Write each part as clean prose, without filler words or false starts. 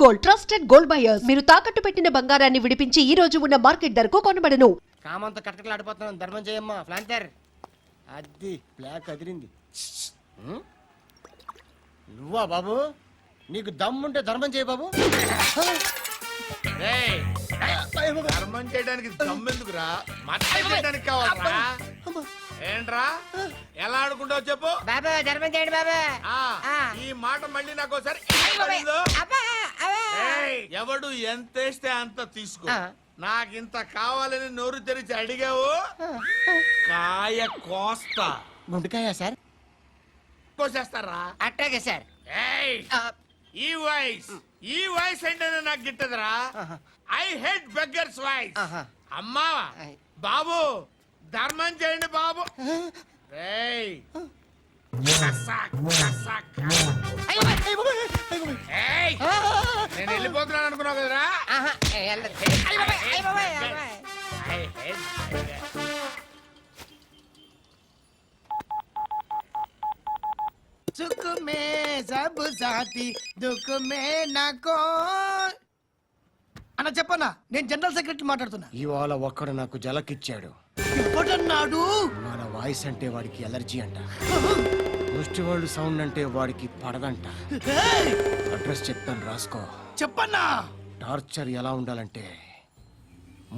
Gold, trusted gold buyers. మీరు తాకట్టు పెట్టిన బంగారాన్ని విడిపించి ఈ రోజు ఉన్న మార్కెట్ ధరకు కొనబడను. కామంతో కటకలాడిపోతున్నాను. ధర్మం చేయమ్మా. ఫ్లాంటర్ అది బ్లాక్ అదిరింది. నువ్వా బాబు? నీకు దమ్ముంటే ధర్మం చేయ బాబు. ధర్మం చేయడానికి దమ్మెందుకురా? మతం చేయడానికి కావాలరా? ఏంట్రా ఎలా ఆడుకుంటావు చెప్పు బాబా. ధర్మం చేయండి బాబా. ఈ మాట మళ్ళీ నాకు ఒకసారి ఎవడు ఎంత వేస్తే అంత తీసుకో. నాకింత కావాలని నోరు తెరిచి అడిగావు, కాయ కోస్తా. గుండెకాయ సార్? కోసేస్తారా? అట్టాగే సార్. ఈ వాయిస్ ఏంటనే నాకు గిట్టదురా. I hate beggars voice. అమ్మా బాబు ధర్మం చేయండి బాబు. నేను వెళ్ళిపోతున్నాను అనుకున్నావు కదరా. సుఖ మే సబ్ సాథీ దుఃఖ మే నాకో. అన్న చెప్పన్నా, నేను జనరల్ సెక్రటరీ మాట్లాడుతున్నా. ఇవాళ ఒక్కడు నాకు జలకిచ్చాడు. ఎవడన్నాడు? మన వాయిస్ అంటే వాడికి ఎలర్జీ అంట. ముష్టి వాళ్ళు సౌండ్ అంటే వాడికి పడదంట. అడ్రస్ చెప్తాను రాసుకో. చెప్పన్నా. టార్చర్ ఎలా ఉండాలంటే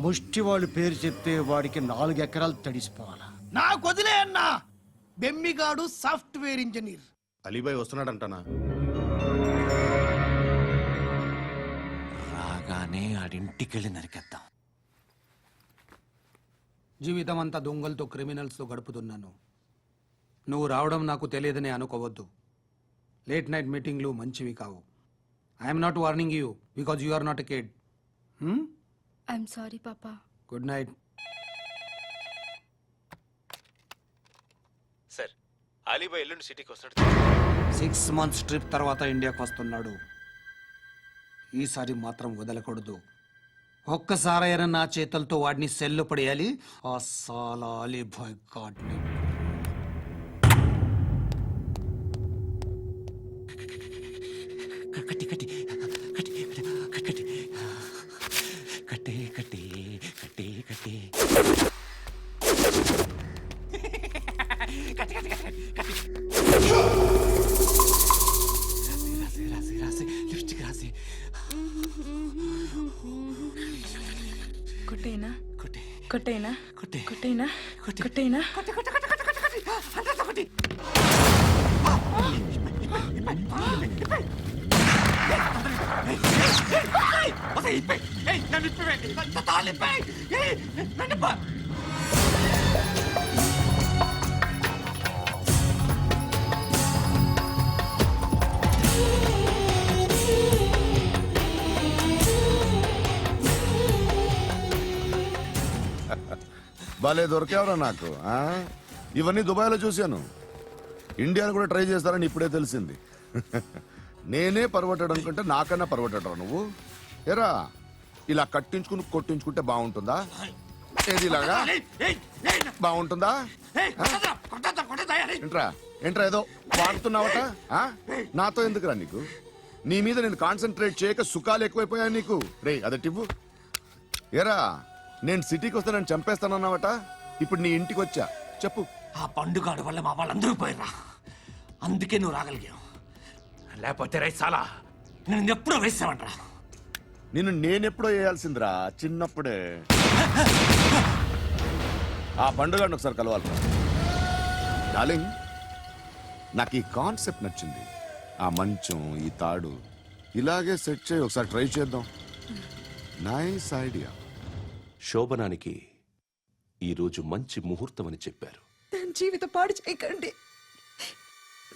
ముష్టి వాళ్ళు పేరు చెప్తే వాడికి 4 ఎకరాలు తడిసిపోవాలా. నాకు వదిలే అన్నా. బెమ్మిగాడు సాఫ్ట్వేర్ ఇంజనీర్. అలీబాయ్ వస్తున్నాడంటనా? రాగానే ఆడింటికెళ్ళి నరికేద్దాం. జీవితం అంతా దొంగలతో క్రిమినల్స్తో గడుపుతున్నాను. నువ్వు రావడం నాకు తెలియదని అనుకోవద్దు. లేట్ నైట్ మీటింగ్లు మంచివి కావు. I'm not warning you because you are not a kid. I'm sorry పాపా. Good night. సార్, అలీబాయ్ ఎల్లుండి సిటీకి వస్తాడు. 6 months ట్రిప్ తర్వాత ఇండియాకి వస్తున్నాడు. ఈసారి మాత్రం వదలకూడదు. ఒక్కసారైనా నా చేతులతో వాడిని సెల్లు పడేయాలి. ఆ సాలా అలీబాయ్ గాడ్ని. కట్టి కట్టి కట్టి కట్టి కట్టి కట్టి కట్టి కట్టి రాసి రాసి లిప్స్టిక్ రాసి కొట్టేనా కొట్టి కొట్టేనా కొట్టి కొట్టేనా కొట్టి కొట్టేనా కొట్టి కొట్టి కొట్టి కొట్టి కొట్టి అంతా కొట్టి. భలే దొరికేవరా నాకు. ఇవన్నీ దుబాయ్లో చూశాను. ఇండియాలో కూడా ట్రై చేస్తారని ఇప్పుడే తెలిసింది. నేనే పర్వటాడు అనుకుంటే నాకన్నా పర్వటాడు నువ్వు. ఎరా ఇలా కట్టించుకుని కొట్టించుకుంటే బాగుంటుందా? ఏది ఇలాగా బాగుంటుందా? ఏంట్రా ఏంట్రా ఏదో వాడుతున్నావట. నాతో ఎందుకురా నీకు? నీ మీద నేను కాన్సన్ట్రేట్ చేయక సుఖాలు ఎక్కువైపోయా నీకు. రే అదటివ్వు. ఎరా నేను సిటీకి వస్తానని చంపేస్తానన్నావట. ఇప్పుడు నీ ఇంటికి వచ్చా. చెప్పు. ఆ పండుగాడు వల్ల మా వాళ్ళందరూ పోయిరా. అందుకే నువ్వు రాగలిగావు. లేకపోతే రైట్ చాలా నేను ఎప్పుడో వేసామంటరా. నిన్ను నేనెప్పుడో వేయాల్సిందిరా చిన్నప్పుడే. ఆ పండుగ ఒకసారి కలవాలి డార్లింగ్. నాకు ఈ కాన్సెప్ట్ నచ్చింది. ఆ మంచం ఈ తాడు ఇలాగే సెట్ చేయి. ఒకసారి ట్రై చేద్దాం. Nice idea. శోభనానికి ఈరోజు మంచి ముహూర్తం అని చెప్పారు. దాని జీవితం పాడు చేయకండి.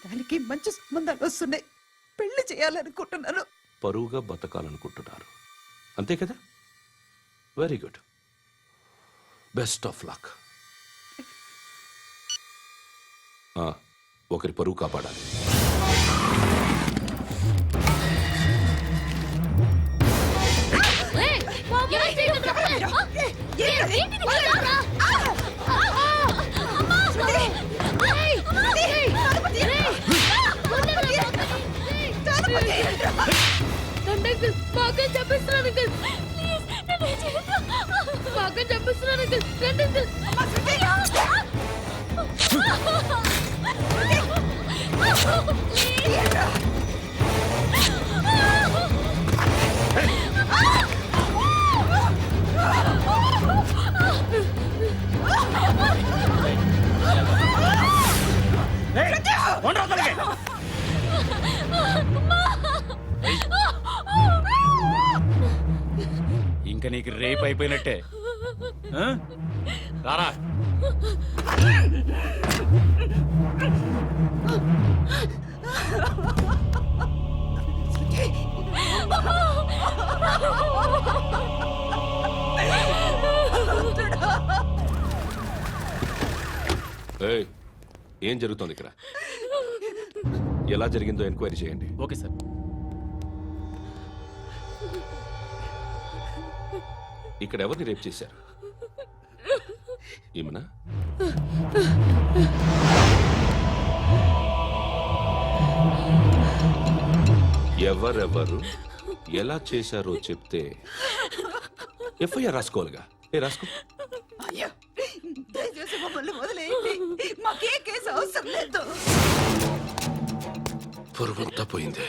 దానికి మంచి సంబంధాలు వస్తున్నాయి. పెళ్లి చేయాలనుకుంటున్నాను. పరువుగా బతకాలనుకుంటున్నారు అంతే కదా? Very good. Best of luck. ఒకరి పరువు కాపాడాలి. అంకుల్ బాగా చంపిస్తున్నాను అంకుల్ ప్లీజ్ నన్ను చేయొద్దు బాగా చంపిస్తున్నాను అంకుల్ రండి అంకుల్ ఇంకా నీకు రేప్ అయిపోయినట్టే ఆ? రారా ఏయ్, ఏం జరుగుతోంది ఇక్కడ? ఎలా జరిగిందో ఎంక్వైరీ చేయండి. Okay sir. ఇక్కడ ఎవరిని రేప్ చేశారు? ఈమెనా? ఎవరెవరు ఎలా చేశారో చెప్తే ఎఫ్ఐఆర్ రాసుకోవాలిగా. రాసుకో. అయ్యో దయచేసి మమ్మల్ని వదిలేయండి, మాకే కేసు అవసరం లేదు. పొరుగుంతా పోయింది.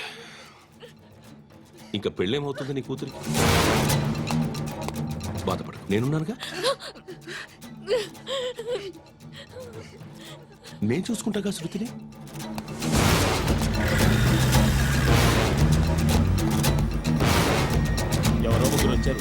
ఇంకా పెళ్ళేమవుతుంది నీ కూతురికి? బాధపడు, నేనున్నానుగా. నేను చూసుకుంటాగా శృతిని. ఎవరో ముగ్గురు వచ్చారు.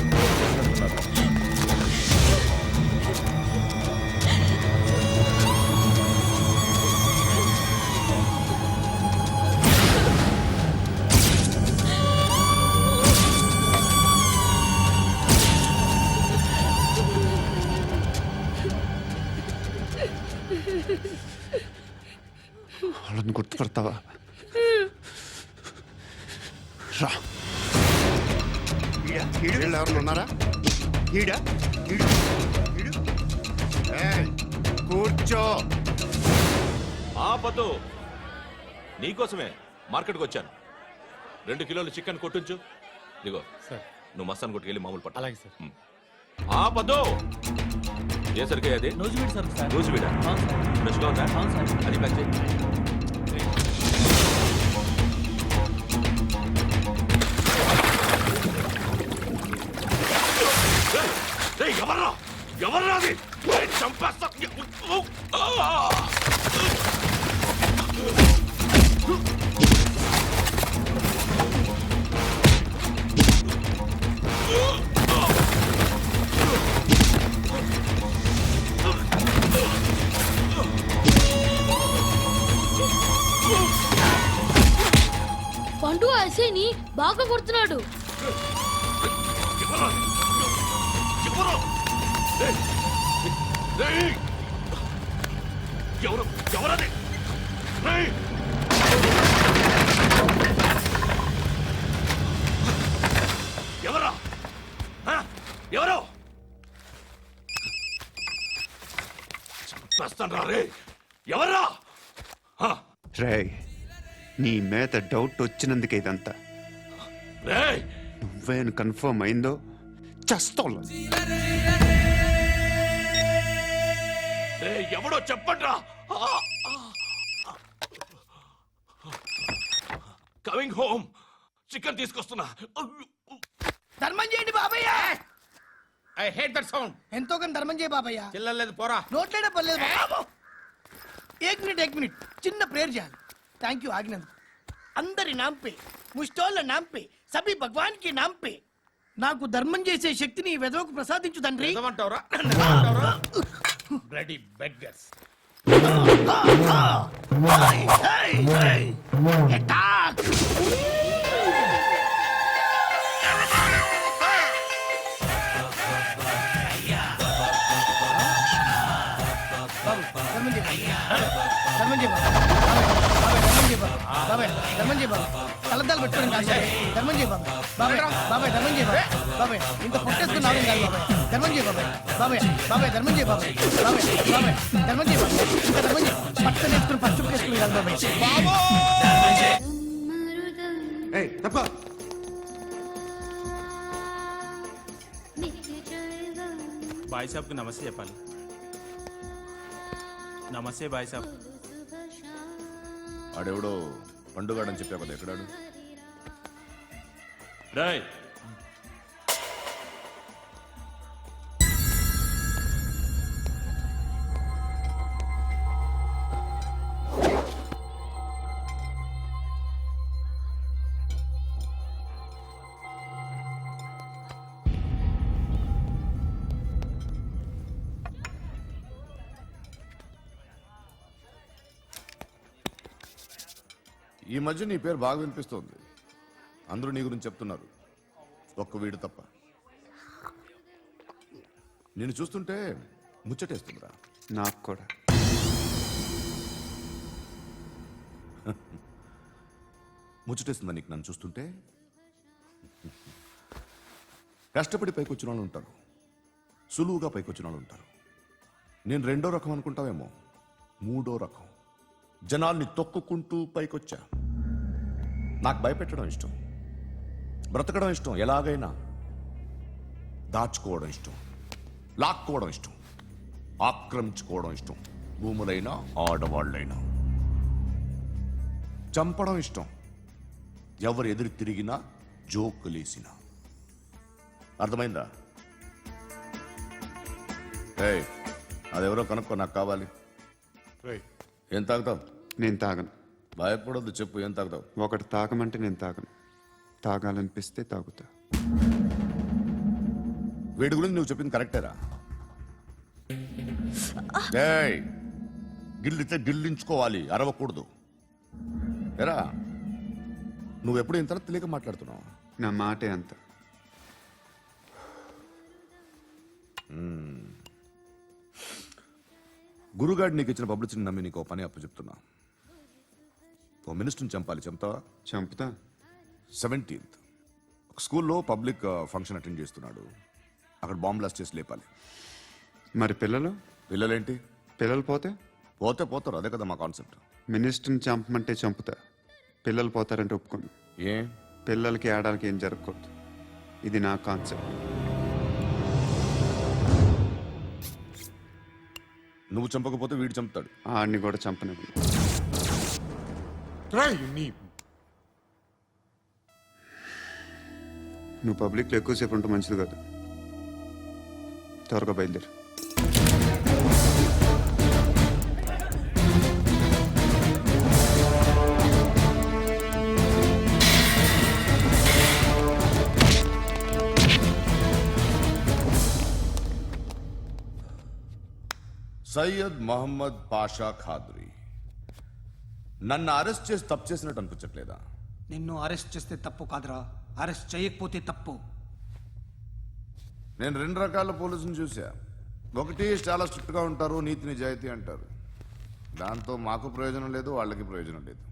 వాళ్ళని గుర్తుపడతావా? రా. వీళ్ళు ఎవరు ఉన్నారా? కూర్చో. ఆపదు, నీకోసమే మార్కెట్కి వచ్చాను. 2 కిలోలు చికెన్ కొట్టించు. ఇదిగో సార్. నువ్వు మస్తాన్ కొట్టుకెళ్ళి మామూలు పట్టు. అలాగే సార్. ఆపదు. ఏ సరిగ్గా అది? నూజివీడు సార్. సార్ నూజివీడా? అవును సార్. ఫ్రెష్గా ఉందా? అవును సార్. అది ప్యాక్ చేయి. ఎవర్రా ఎవర్రా అది? చంపేస్తా. పండు ఐసేని బాగా కొడుతున్నాడు. ఎవరు ఎవరది? ఎవరా? ఎవరు? చంపేస్తాను రా రే. ఎవరా? రే, నీ మీద డౌట్ వచ్చినందుకే ఇదంతా. రే నువ్వేను కన్ఫర్మ్ అయిందో చస్తావు. ఎవడో చెప్పండ్రా. Coming home. చికెన్ తీసుకొస్తున్నా. ధర్మం చేయండి బాబయ్య. I hate that sound. ఎంతో కానీ ధర్మం చేయ బాబయ్య. చిల్లలేదు పోరా. నోట్లేడా పర్లేదు బాబు. ఏక్ మినిట్ చిన్న ప్రేయర్ చేయాలి. థ్యాంక్ యూ ఆగినందుకు. అందరి నామ్ పే, ముష్టోళ్ళ నామ్ పే, సభీ భగవాన్ కి నామ్ పే నాకు ధర్మం చేసే శక్తిని ఈ వెధవకు ప్రసాదించు తండ్రి. Bloody beggars. అటాక్. ధర్మం చేయ బాబు. కలద్దాలు పెట్టుకోండి కాదు. ధర్మం చేయ బాబు. బాబాయ్ ధర్మం చేయ బాబాయ్. ఇంత పొట్టేసుకుని రావడం కాదు బాబాయ్. ధర్మం చేయ బాబాయ్. ధర్మం చేయ బాబాయ్. ధర్మం చేయ బాబాయ్. ఇంకా ధర్మం చేయ. పట్టుకొని వేసుకుని పచ్చుకు వేసుకుని కాదు బాబాయ్. బాయ్ సాబ్కి నమస్తే చెప్పాలి. నమస్తే బాయ్ సాబ్. ఆడెవడో పండుగాడని చెప్పా కదా, ఎక్కడాడు? రాయ్ ఈ మధ్య నీ పేరు బాగా వినిపిస్తోంది. అందరూ నీ గురించి చెప్తున్నారు, ఒక్క వీడు తప్ప. నేను చూస్తుంటే ముచ్చటేస్తుందిరా. నాకు కూడా. ముచ్చటేస్తుందా నీకు నన్ను చూస్తుంటే? కష్టపడి పైకి వచ్చిన వాళ్ళు ఉంటారు, సులువుగా పైకి వచ్చిన వాళ్ళు ఉంటారు. నేను రెండో రకం అనుకుంటావేమో, మూడో రకం. జనాల్ని తొక్కుకుంటూ పైకొచ్చా. నాకు భయపెట్టడం ఇష్టం, బ్రతకడం ఇష్టం, ఎలాగైనా దాచుకోవడం ఇష్టం, లాక్కోవడం ఇష్టం, ఆక్రమించుకోవడం ఇష్టం. భూములైనా ఆడవాళ్ళైనా చంపడం ఇష్టం, ఎవరు ఎదురు తిరిగినా జోకులేసినా. అర్థమైందా? ఏయ్, అదెవరో కనుక్కో, నాకు కావాలి. ఏం తాగుతావు? నేను తాగను. భయపడొద్దు, చెప్పు ఏం తాగుతావు? ఒకటి తాగమంటే నేను తాగను. తాగాలనిపిస్తే తాగుతా. వీడి గురించి నువ్వు చెప్పింది కరెక్టేరా? ఏయ్, గిల్లితే గిల్లించుకోవాలి, అరవకూడదు. ఎరా, నువ్వెప్పుడు ఇంత తెలియక మాట్లాడుతున్నావు? నా మాటే అంత. గురుగాడు నీకు ఇచ్చిన పబ్లిసిటీని నమ్మి నీకు ఓ పని అప్పు చెప్తున్నా. ఓ మినిస్టర్ని చంపాలి, చంపుతావా? చంపుతా. 17th ఒక స్కూల్లో పబ్లిక్ ఫంక్షన్ అటెండ్ చేస్తున్నాడు. అక్కడ బాంబ్ బ్లాస్ట్ చేసి లేపాలి. మరి పిల్లలు? పిల్లలేంటి? పిల్లలు పోతే? పోతే పోతారు, అదే కదా మా కాన్సెప్ట్. మినిస్టర్ని చంపమంటే చంపుతా, పిల్లలు పోతారంటే ఒప్పుకోను. ఏ? పిల్లలకి ఆడాలకి ఏం జరగకూడదు. ఇది నా కాన్సెప్ట్. నువ్వు చంపకపోతే వీడు చంపుతాడు. ఆడిని కూడా చంపనివ్వను. నువ్వు పబ్లిక్లో ఎక్కువసేపు ఉంటే మంచిది కాదు. త్వరగా బయలుదేరు. సయ్యద్ మహమ్మద్ పాషా ఖాద్రీ. నన్ను అరెస్ట్ చేసి తప్పు చేసినట్టు అనిపించట్లేదా? నిన్ను అరెస్ట్ చేస్తే తప్పు కాదురా, అరెస్ట్ చేయకపోతే తప్పు. నేను 2 రకాల పోలీసుని చూసా. ఒకటి చాలా స్ట్రిక్ట్గా ఉంటారు, నీతి నిజాయితీ అంటారు. దాంతో మాకు ప్రయోజనం లేదు, వాళ్ళకి ప్రయోజనం లేదు.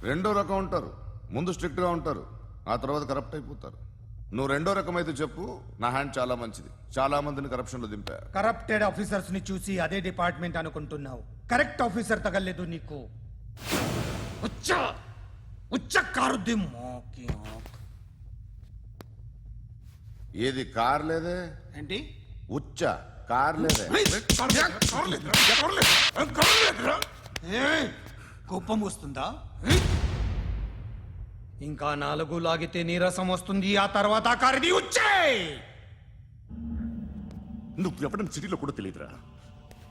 రెండో రకం ఉంటారు, ముందు స్ట్రిక్ట్గా ఉంటారు, ఆ తర్వాత కరప్ట్ అయిపోతారు. నువ్వు రెండో రకం అయితే చెప్పు, నా హ్యాండ్ చాలా మంచిది. చాలా మందిని కరప్షన్లో దింపా. కరప్టెడ్ ఆఫీసర్స్ ని చూసి అదే డిపార్ట్మెంట్ అనుకుంటున్నావు. కరెక్ట్ ఆఫీసర్ తగలేదు నీకు. ఏది కార్ లేదే? ఏంటి? ఉచ్చ కార్ లేదే? కోపం వస్తుందా? ఇంకా 4 లాగితే నీరసం వస్తుంది, ఆ తర్వాత కారిది ఉచ్చే. నువ్వు ఎప్పుడైనా సిటీలో కూడా తెలియదురా,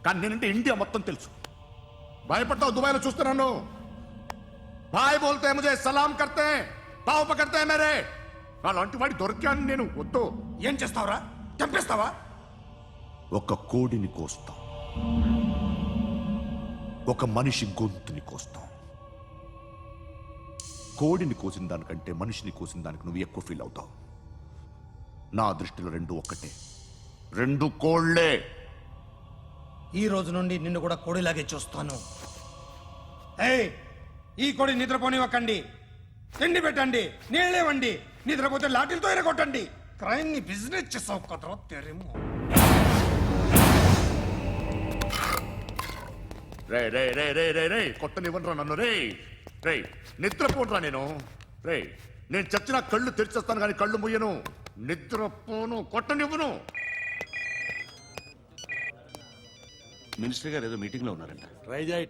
కానీ నేనంటే ఇండియా మొత్తం తెలుసు. భయపడతావు? దుబాయ్లో చూస్తున్నాను. భాయ్ బోల్తే ముజే సలాం కర్తే పావు పకర్తే మేరే. అలాంటి వాడి దొరికాను నేను. వద్దు. ఏం చేస్తావురా? చంపేస్తావా? ఒక కోడిని కోస్తాం, ఒక మనిషి గొంతుని కోస్తాం. కోడిని కోసిన దానికంటే మనిషిని కోసిన దానికి నువ్వు ఎక్కువ ఫీల్ అవుతావు. నా దృష్టిలో 2 ఒక్కటే, 2 కోళ్లే. ఈ రోజు నుండి నిన్ను కూడా కోడిలాగే చూస్తాను. ఏయ్, ఈ కోడి నిద్రపోనివ్వకండి. తిండి పెట్టండి, నీళ్ళేవండి. నిద్రపోతే లాఠీలతో ఎరగొట్టండి. క్రైమ్ ని బిజినెస్ చేసావు కదరా తెరేమో. రే రే రే రే రే రే కొట్టనివ్వనరా నన్ను. రే రే నిద్రపోనరా నేను. రే నేను చచ్చిన కళ్ళు తెరిచేస్తాను కానీ కళ్ళు ముయ్యను. నిద్రపోను, కొట్టనివ్వను. మినిస్టర్ గారు ఏదో మీటింగ్ లో ఉన్నారంట.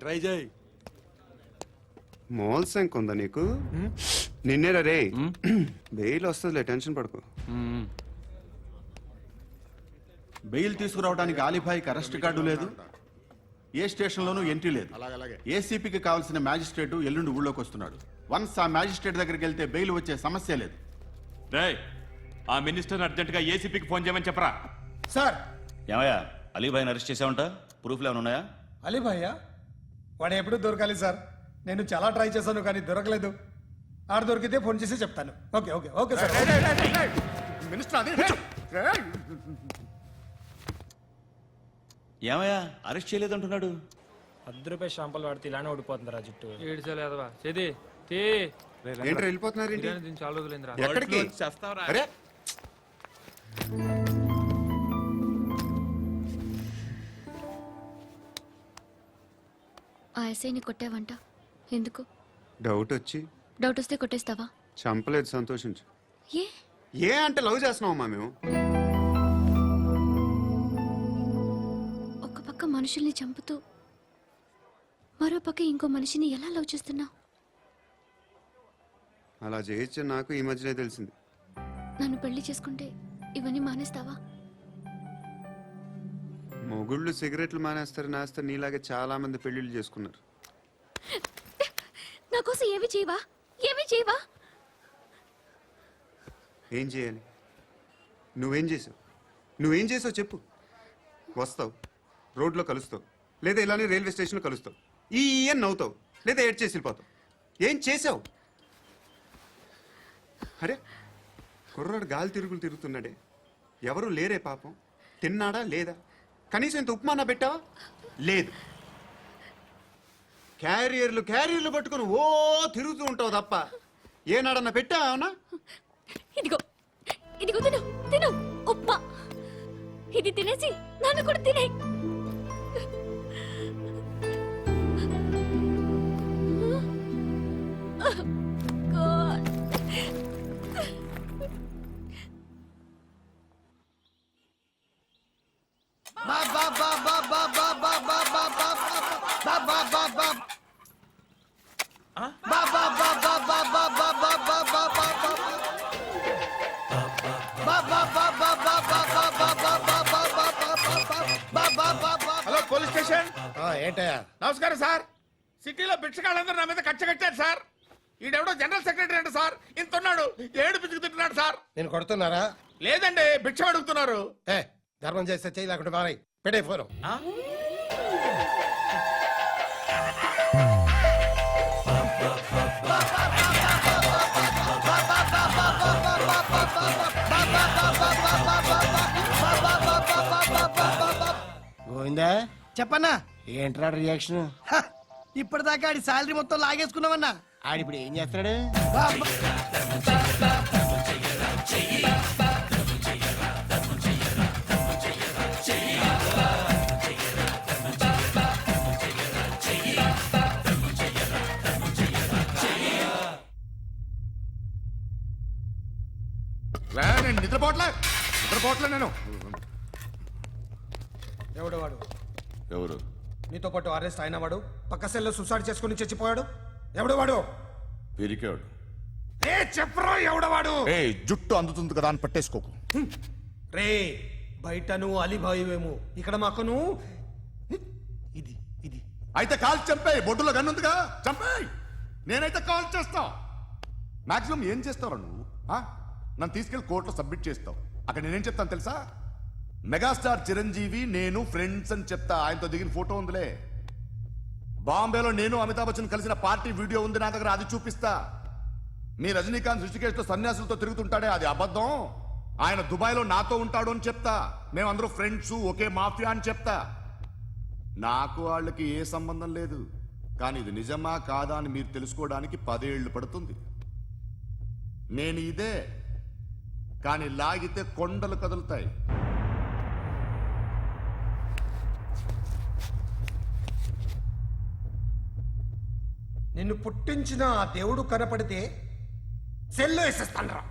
ట్రై చేయి మోల్సంక్ ఉందా నీకు? నిన్నేరా రే. బెయిల్ వస్తుందిలే, టెన్షన్ పడుకో. బెయిల్ తీసుకురావడానికి ఆలిభాయికి అరెస్ట్ కార్డు లేదు, ఏ స్టేషన్లోనూ ఎంట్రీ లేదు. ఏసీపీకి కావాల్సిన మ్యాజిస్ట్రేటు ఎల్లుండి ఊళ్ళోకి వస్తున్నాడు. వన్స్ ఆ మ్యాజిస్ట్రేట్ దగ్గరికి వెళ్తే బెయిల్ వచ్చే సమస్య లేదు. ఆ మినిస్టర్ అర్జెంట్ గా ఏసీపీకి ఫోన్ చేయమని చెప్పరా. సార్. ఏమయ్యా అలీభాయిని అరెస్ట్ చేసావంట? ప్రూఫ్లు ఏమైనా ఉన్నాయా? అలీ భయ్యా వాడు ఎప్పుడు దొరకాలి సార్. నేను చాలా ట్రై చేశాను కానీ దొరకలేదు. ఆడ దొరికితే ఫోన్ చేసి చెప్తాను. Okay okay okay sir. ఏమయ్యా అరెస్ట్ చేయలేదంటున్నాడు? ₹10 షాంపల్ వాడితే ఇలానే ఓడిపోతుందిరా జుట్టు. ఏంట్రా వెళ్ళిపోతున్నారు ఏంటి? చాలా రోజులైందిరా. ఎక్కడికి? అరే ఆ ఎస్ఐని కొట్టావంట, ఎందుకు? డౌట్ వచ్చి. డౌట్ వస్తే కొట్టేస్తావా? చంపలేదు, సంతోషించు. ఏ ఏ అంటే లవ్ చేస్తున్నావమ్మా మేము. ఒక పక్క మనుషుల్ని చంపుతూ మరో పక్క ఇంకో మనిషిని ఎలా లవ్ చేస్తున్నావు? అలా చేయొచ్చు నాకు ఈ మధ్యనే తెలిసింది. నన్ను పెళ్లి చేసుకుంటే ఇవన్నీ మానేస్తావా? మొగుళ్ళు సిగరెట్లు మానేస్తారు, నాస్తారు. నీలాగే చాలా మంది పెళ్లిళ్ళు చేసుకున్నారు. నా కోసం ఏమి చేయవా? ఏమి చేయవా? ఏం చేయాలి? నువ్వేం చేసావు చెప్పు. వస్తావు, రోడ్లో కలుస్తావు, లేదా ఇలానే రైల్వే స్టేషన్లో కలుస్తావు. ఈ అని నవ్వుతావు, లేదా ఏడ్ చేసి వెళ్ళిపోతావు. ఏం చేసావు? అరే కుర్రాడు గాలి తిరుగుతున్నాడే, ఎవరు లేరే పాపం. తిన్నాడా లేదా? కనీసం ఇంత ఉప్మానా పెట్టావా? లేదు. క్యారియర్లు పట్టుకుని ఓ తిరుగుతూ ఉంటావు తప్ప ఏనాడన్నా పెట్టావా? ఇదిగో ఇదిగో తిను తిను ఉప్మా. ఇది తినేసి నన్ను కూడా తినే. Hello police station. ఏంటయ్యా? నమస్కారం సార్. సిటీలో భిక్షగాళ్ళందరూ నా మీద కచ్చ కట్టారు సార్. ఈడెవడో జనరల్ సెక్రటరీ అంట సార్. ఇంత ఉన్నాడు, ఏడు పిచ్చుకు తింటున్నాడు సార్. నేను కొడుతున్నారా? లేదండి, భిక్ష అడుగుతున్నారు. ధర్మం చేస్తే చేయి, లేకుండా మారాయి. పెట్టే ఫోను. గోవిందా చెప్పన్నా. ఏంట్రా రియాక్షన్? ఇప్పటిదాకా ఆడి శాలరీ మొత్తం లాగేసుకున్నావన్నా. ఆడిప్పుడు ఏం చేస్తున్నాడు? నేను నిద్రపోవట్లే నేను. ఎవడు వాడు? ఎవరు? నీతో పాటు అరెస్ట్ అయిన వాడు, పక్క సెల్లో సూసైడ్ చేసుకుని చచ్చిపోయాడు. ఎవడు వాడు? పిరికాడు. చెప్పరా ఎవడవాడు? జుట్టు అందుతుంది కదా అని పట్టేసుకోకు. రే బయట నువ్వు అలీబాయివేమో, ఇక్కడ మాకు నువ్వు ఇది ఇది. అయితే కాల్ చంపేయి. బొడ్డులో గన్నుందిగా, చంపేయి. నేనైతే కాల్ చేస్తా. మాక్సిమం ఏం చేస్తావు నువ్వు? నన్ను తీసుకెళ్లి కోర్టులో సబ్మిట్ చేస్తావు. అక్కడ నేనేం చెప్తాను తెలుసా? మెగాస్టార్ చిరంజీవి నేను ఫ్రెండ్స్ అని చెప్తా. ఆయనతో దిగిన ఫోటో ఉందిలే. బాంబేలో నేను అమితాబ్ బచ్చన్ కలిసిన పార్టీ వీడియో ఉంది నా దగ్గర, అది చూపిస్తా. మీ రజనీకాంత్ ఋషికేశ్తో సన్యాసులతో తిరుగుతుంటాడే, అది అబద్ధం. ఆయన దుబాయ్లో నాతో ఉంటాడు అని చెప్తా. మేమందరూ ఫ్రెండ్స్, ఒకే మాఫియా అని చెప్తా. నాకు వాళ్ళకి ఏ సంబంధం లేదు. కానీ ఇది నిజమా కాదా అని మీరు తెలుసుకోవడానికి 10 ఏళ్లు పడుతుంది. నేను ఇదే, కానీ లాగితే కొండలు కదులుతాయి. నిన్ను పుట్టించిన ఆ దేవుడు కనపడితే సెల్లో వేసేస్తాను రా.